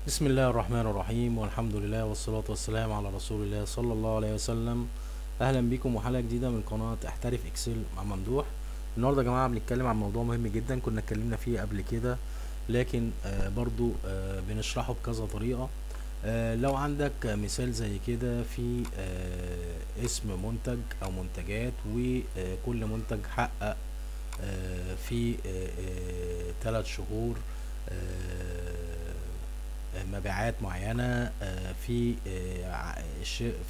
بسم الله الرحمن الرحيم، والحمد لله والصلاة والسلام على رسول الله صلى الله عليه وسلم. أهلا بكم وحلقة جديدة من قناة احترف اكسل مع ممدوح. النهاردة يا جماعة بنتكلم عن موضوع مهم جدا كنا اتكلمنا فيه قبل كده، لكن برضو بنشرحه بكذا طريقة. لو عندك مثال زي كده في اسم منتج أو منتجات، وكل منتج حقق في 3 شهور مبيعات معينة في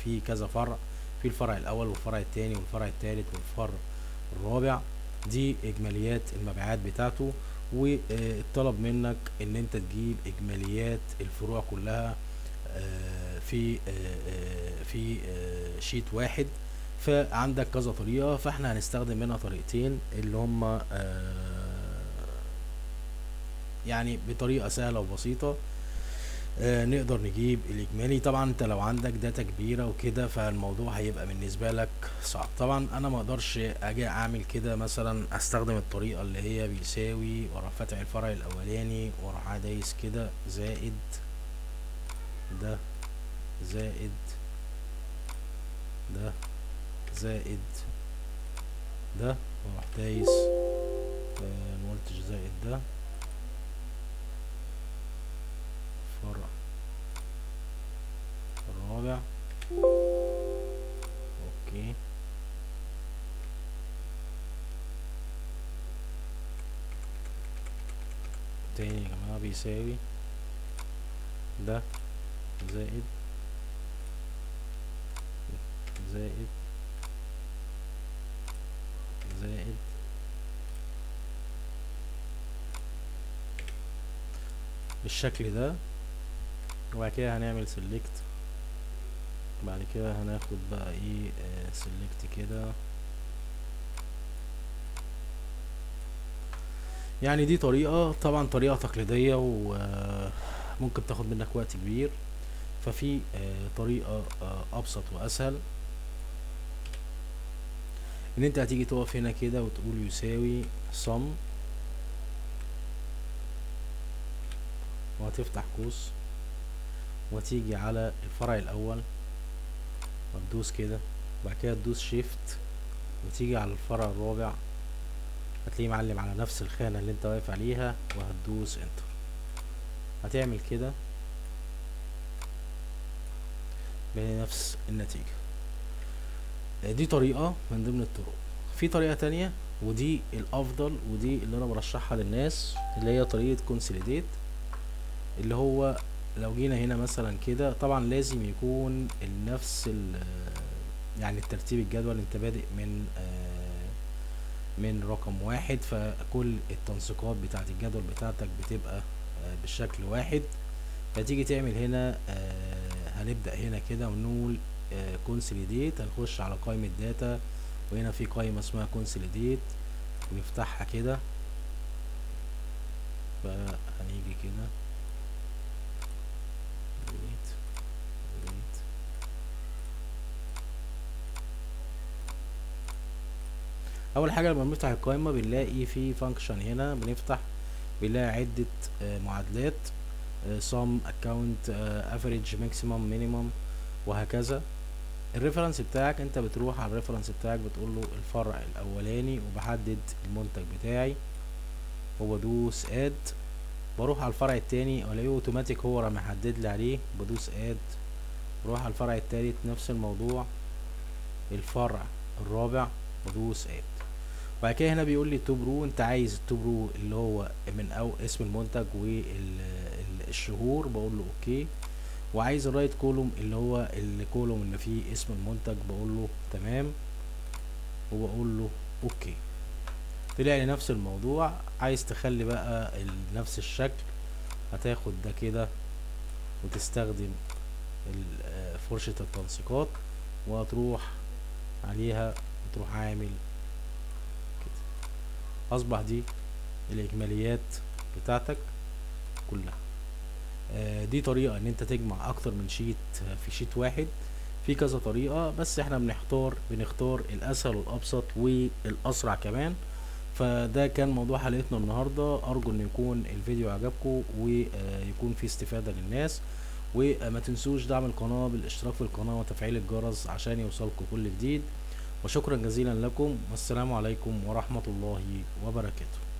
في كذا فرع، في الفرع الأول والفرع التاني والفرع التالت والفرع الرابع. دي إجماليات المبيعات بتاعته، والطلب منك إن أنت تجيب إجماليات الفروع كلها في شيت واحد. فعندك كذا طريقة، فاحنا هنستخدم منها طريقتين اللي هما يعني بطريقة سهلة وبسيطة نقدر نجيب الاجمالي. طبعا انت لو عندك داتا كبيره وكده فالموضوع هيبقى بالنسبه لك صعب. طبعا انا ما اقدرش اجي اعمل كده، مثلا استخدم الطريقه اللي هي بيساوي واروح فاتح الفرع الاولاني واروح دايس كده زائد ده زائد ده زائد ده، واروح دايس نولتج زائد ده فرع الرابع. اوكي، تاني يا جماعه بيساوي ده زائد زائد زائد بالشكل ده. وبعد كده هنعمل سيلكت، بعد كده هناخد بقى ايه سيلكت كده. يعني دي طريقة، طبعا طريقة تقليدية وممكن تاخد منك وقت كبير. ففي طريقة ابسط واسهل، ان انت هتيجي تقف هنا كده وتقول يساوي sum، وهتفتح قوس وتيجي على الفرع الاول وتدوس كده، وبعد كده تدوس شيفت وتيجي على الفرع الرابع، هتلاقيه معلم على نفس الخانة اللي انت واقف عليها وهتدوس انتر. هتعمل كده بنفس النتيجة. دي طريقة من ضمن الطرق. في طريقة تانية ودي الافضل، ودي اللي انا برشحها للناس، اللي هي طريقة كونسوليديت. اللي هو لو جينا هنا مثلا كده، طبعا لازم يكون نفس يعني الترتيب الجدول، انت بادئ من رقم واحد، فكل التنسيقات بتاعت الجدول بتاعتك بتبقى بالشكل واحد. فتيجي تعمل هنا هنبدأ هنا كده ونقول كونسوليديت، هنخش على قائمة داتا، وهنا في قائمة اسمها كونسوليديت ونفتحها كده. فهنيجي كده wait wait. اول حاجة لما بنفتح القائمة بنلاقي في فانكشن هنا، بنلاقي عدة معادلات sum account average maximum minimum وهكذا. الريفرنس بتاعك انت بتروح على الريفرنس بتاعك بتقول له الفرع الاولاني، وبحدد المنتج بتاعي وبدوس اد. بروح على الفرع التاني الاقيه اوتوماتيك هو راح محدد لي عليه، بدوس اد. بروح على الفرع التالت نفس الموضوع، الفرع الرابع بدوس اد. بعد كده هنا بيقول لي توب رو، انت عايز التوب رو اللي هو من او اسم المنتج والشهور، بقول له اوكي. وعايز الرايت كولوم اللي هو الكولوم اللي فيه اسم المنتج، بقول له تمام وبقول له اوكي. طلع لي نفس الموضوع. عايز تخلي بقى نفس الشكل، هتاخد ده كده وتستخدم فرشة التنسيقات وهتروح عليها وتروح عامل كده. اصبح دي الاجماليات بتاعتك كلها. دي طريقة ان انت تجمع اكتر من شيت في شيت واحد. في كذا طريقة، بس احنا بنختار الاسهل والابسط والاسرع كمان. فده كان موضوع حلقتنا النهارده، ارجو ان يكون الفيديو عجبكم ويكون فيه استفادة للناس. وما تنسوش دعم القناة بالاشتراك في القناة وتفعيل الجرس عشان يوصلكم كل جديد. وشكرا جزيلا لكم، والسلام عليكم ورحمة الله وبركاته.